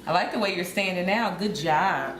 I like the way you're standing now. Good job.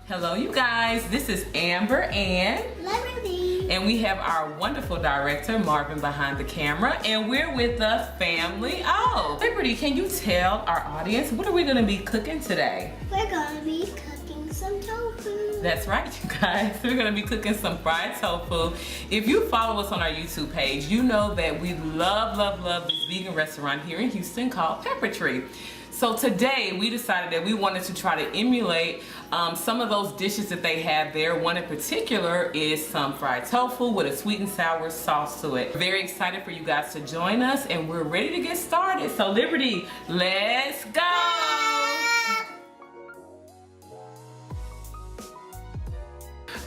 Hello you guys, this is Amber and Liberty. And we have our wonderful director Marvin behind the camera, and we're with the family. Oh, Liberty, can you tell our audience what are we gonna be cooking today? We're gonna be cooking some tofu. That's right, you guys. We're gonna be cooking some fried tofu. If you follow us on our YouTube page, you know that we love this vegan restaurant here in Houston called Pepper Tree. So today we decided that we wanted to try to emulate some of those dishes that they have there. One in particular is some fried tofu with a sweet and sour sauce to it. Very excited for you guys to join us, and we're ready to get started. So Liberty, let's go!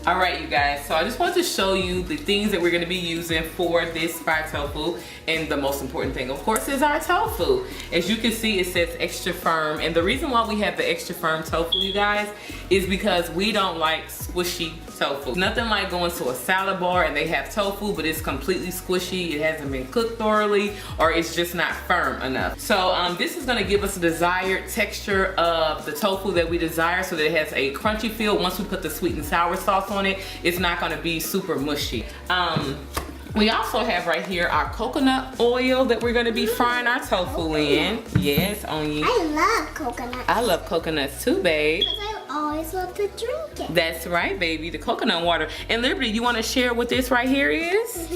All right, you guys, so I just wanted to show you the things that we're gonna be using for this fried tofu. And the most important thing, of course, is our tofu. As you can see, it says extra firm. And the reason why we have the extra firm tofu, you guys, is because we don't like squishy tofu. Nothing like going to a salad bar and they have tofu, but it's completely squishy, it hasn't been cooked thoroughly, or it's just not firm enough. So this is gonna give us the desired texture of the tofu that we desire, so that it has a crunchy feel. Once we put the sweet and sour sauce on it, it's not gonna be super mushy. We also have right here our coconut oil that we're gonna be frying our tofu in. Yes, on you. I love coconut. I love coconuts too, babe. Because I always love to drink it. That's right, baby, the coconut water. And Liberty, you wanna share what this right here is?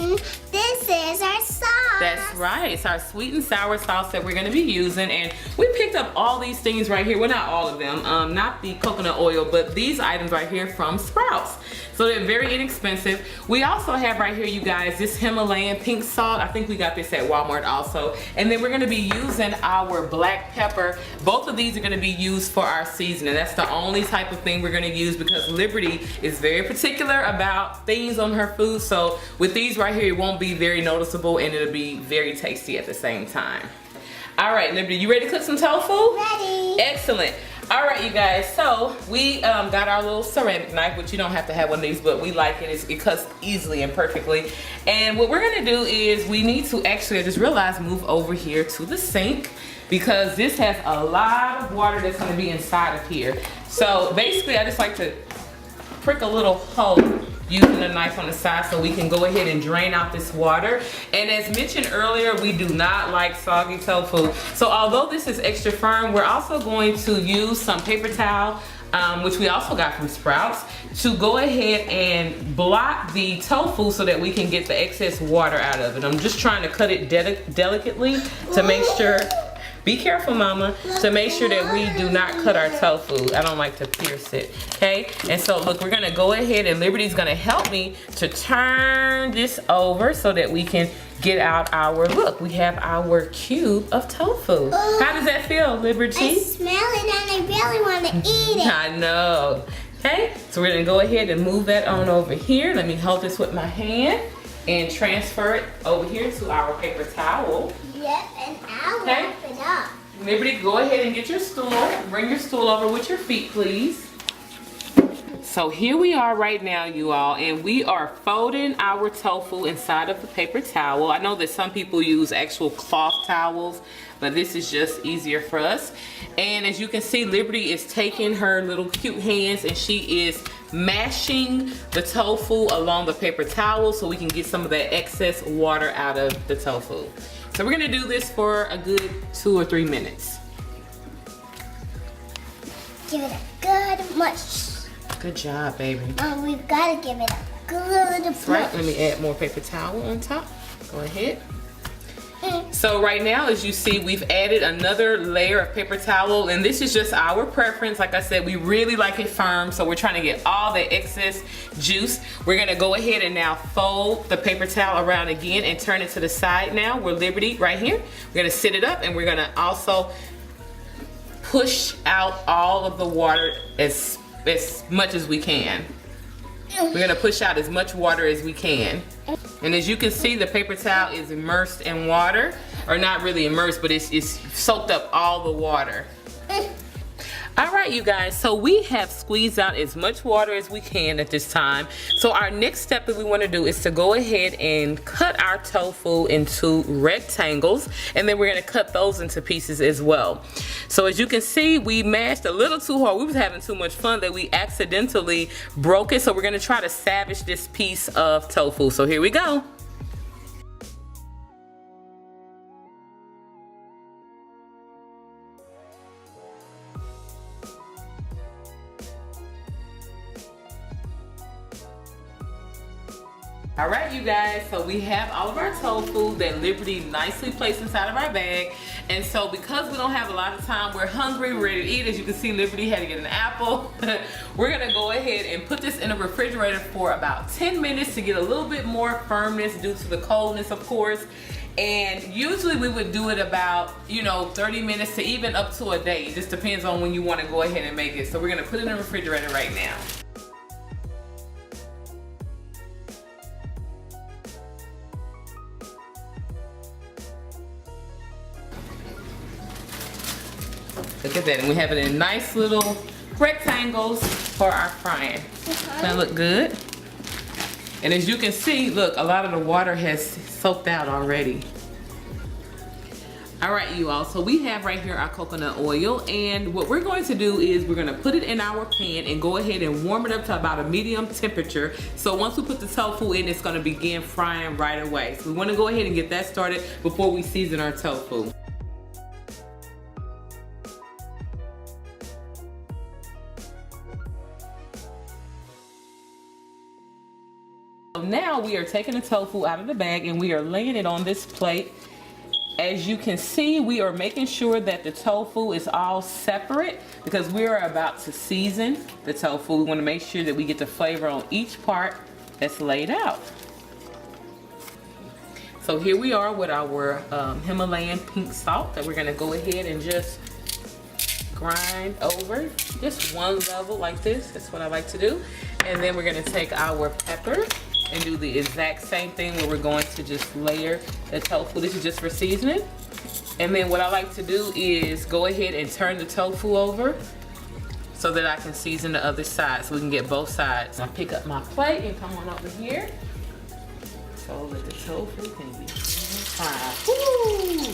This is our sauce. That's right, it's our sweet and sour sauce that we're gonna be using. And we picked up all these things right here. Well, not all of them, not the coconut oil, but these items right here from Sprouts. So they're very inexpensive. We also have right here, you guys, this Himalayan pink salt. I think we got this at Walmart also. And then we're gonna be using our black pepper. Both of these are gonna be used for our seasoning. That's the only type of thing we're gonna use, because Liberty is very particular about things on her food. So with these right here, it won't be very noticeable, and it'll be very tasty at the same time. All right, Liberty, you ready to cook some tofu? Ready. Excellent. All right, you guys, so we got our little ceramic knife, which you don't have to have one of these, but we like it. It cuts easily and perfectly. And what we're gonna do is we need to actually, I just realized, move over here to the sink, because this has a lot of water that's gonna be inside of here. So basically, I just like to prick a little hole using a knife on the side so we can go ahead and drain out this water. And as mentioned earlier, we do not like soggy tofu. So although this is extra firm, we're also going to use some paper towel, which we also got from Sprouts, to go ahead and block the tofu so that we can get the excess water out of it. I'm just trying to cut it delicately to make sure. Be careful, mama, to make sure that we do not cut our tofu. I don't like to pierce it, okay? And so look, we're gonna go ahead, and Liberty's gonna help me to turn this over so that we can get out our, look, we have our cube of tofu. How does that feel, Liberty? I smell it and I really want to eat it. I know. Okay, so we're gonna go ahead and move that on over here. Let me hold this with my hand and transfer it over here to our paper towel. Yep, and I'll Okay. wrap it up. Liberty, go ahead and get your stool. Bring your stool over with your feet, please. So here we are right now, you all, and we are folding our tofu inside of the paper towel. I know that some people use actual cloth towels, but this is just easier for us. And as you can see, Liberty is taking her little cute hands and she is mashing the tofu along the paper towel so we can get some of that excess water out of the tofu. So we're gonna do this for a good 2 or 3 minutes. Give it a good much. Good job, baby. We've got to give it a good That's right. Let me add more paper towel on top. Go ahead. Mm. So right now, as you see, we've added another layer of paper towel, and this is just our preference. Like I said, we really like it firm, so we're trying to get all the excess juice. We're gonna go ahead and now fold the paper towel around again and turn it to the side now. We're Liberty right here. We're gonna sit it up, and we're gonna also push out all of the water as as much as we can. We're gonna push out as much water as we can. And as you can see, the paper towel is immersed in water. Or not really immersed, but it's soaked up all the water. All right, you guys, so we have squeezed out as much water as we can at this time. So our next step that we want to do is to go ahead and cut our tofu into rectangles, and then we're going to cut those into pieces as well. So as you can see, we mashed a little too hard. We was having too much fun that we accidentally broke it. So we're going to try to salvage this piece of tofu. So here we go. All right, you guys, so we have all of our tofu that Liberty nicely placed inside of our bag. And so because we don't have a lot of time, we're hungry, we're ready to eat. As you can see, Liberty had to get an apple. We're gonna go ahead and put this in a refrigerator for about 10 minutes to get a little bit more firmness due to the coldness, of course. And usually we would do it about, 30 minutes to even up to a day. It just depends on when you wanna go ahead and make it. So we're gonna put it in the refrigerator right now. Look at that, and we have it in nice little rectangles for our frying. Does that look good? And as you can see, look, a lot of the water has soaked out already. All right, you all, so we have right here our coconut oil, and what we're going to do is we're gonna put it in our pan and go ahead and warm it up to about a medium temperature. So once we put the tofu in, it's gonna begin frying right away. So we wanna go ahead and get that started before we season our tofu. Now we are taking the tofu out of the bag and we are laying it on this plate. As you can see, we are making sure that the tofu is all separate because we are about to season the tofu. We want to make sure that we get the flavor on each part that's laid out. So here we are with our Himalayan pink salt that we're going to go ahead and just grind over just one level like this. That's what I like to do. And then we're going to take our pepper and do the exact same thing where we're going to just layer the tofu. This is just for seasoning. And then what I like to do is go ahead and turn the tofu over so that I can season the other side so we can get both sides. I pick up my plate and come on over here so that the tofu can be fried. Woo!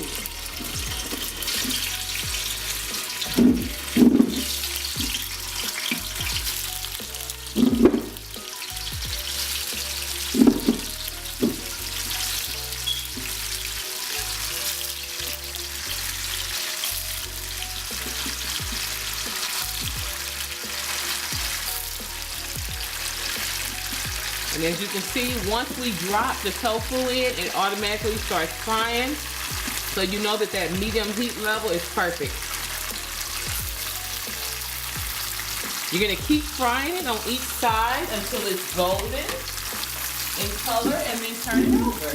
And as you can see, once we drop the tofu in, it automatically starts frying. So you know that that medium heat level is perfect. You're gonna keep frying it on each side until it's golden in color and then turn it over.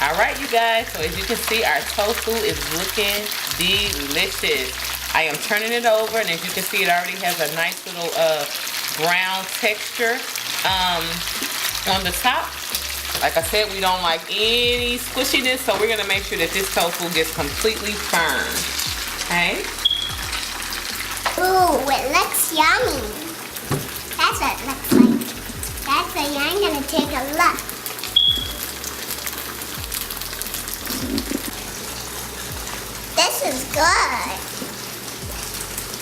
All right, you guys, so as you can see, our tofu is looking delicious. I am turning it over, and as you can see, it already has a nice little brown texture on the top. Like I said, we don't like any squishiness, so we're gonna make sure that this tofu gets completely firm. Okay? Ooh, it looks yummy. That's what it looks like. That's why I'm gonna take a look. This is good.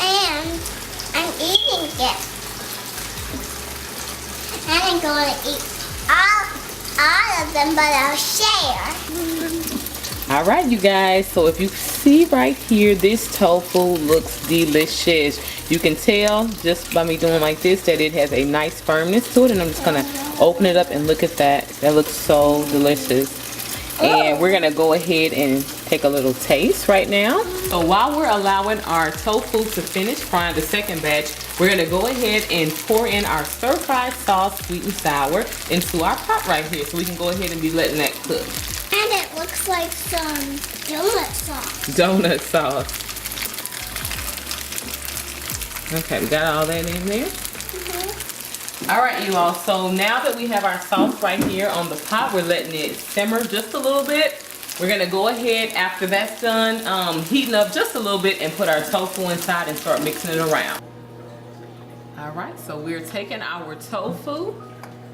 And I'm eating it. And I'm going to eat all of them, but I'll share. All right, you guys, so if you see right here, this tofu looks delicious. You can tell just by me doing like this that it has a nice firmness to it, and I'm just gonna open it up and look at that. That looks so delicious. And we're gonna go ahead and take a little taste right now. So while we're allowing our tofu to finish frying the second batch, we're gonna go ahead and pour in our stir-fried sauce, sweet and sour, into our pot right here, so we can go ahead and be letting that cook. And it looks like some donut sauce. Donut sauce. Okay, we got all that in there. All right, you all, so now that we have our sauce right here on the pot, we're letting it simmer just a little bit. We're gonna go ahead after that's done, heating up just a little bit, and put our tofu inside and start mixing it around. All right, so we're taking our tofu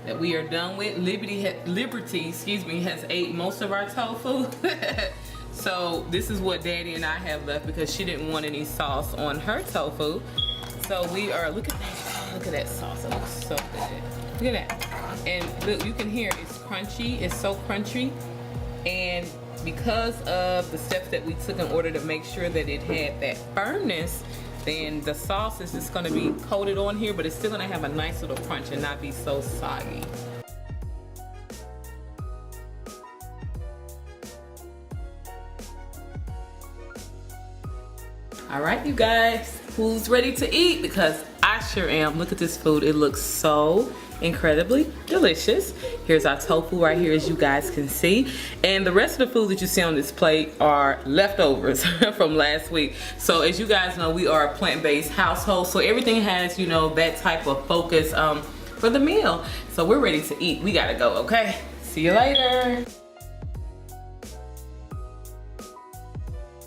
that we are done with. Liberty, has ate most of our tofu. So this is what Daddy and I have left because she didn't want any sauce on her tofu. So we are, look at that sauce, it looks so good. Look at that. And look, you can hear it's crunchy, it's so crunchy. And because of the steps that we took in order to make sure that it had that firmness, then the sauce is just gonna be coated on here, but it's still gonna have a nice little crunch and not be so soggy. All right, you guys, who's ready to eat? Because I sure am. Look at this food. It looks so incredibly delicious. Here's our tofu right here, as you guys can see. And the rest of the food that you see on this plate are leftovers from last week. So as you guys know, we are a plant-based household. So everything has, you know, that type of focus for the meal. So we're ready to eat. We gotta go, okay? See you later.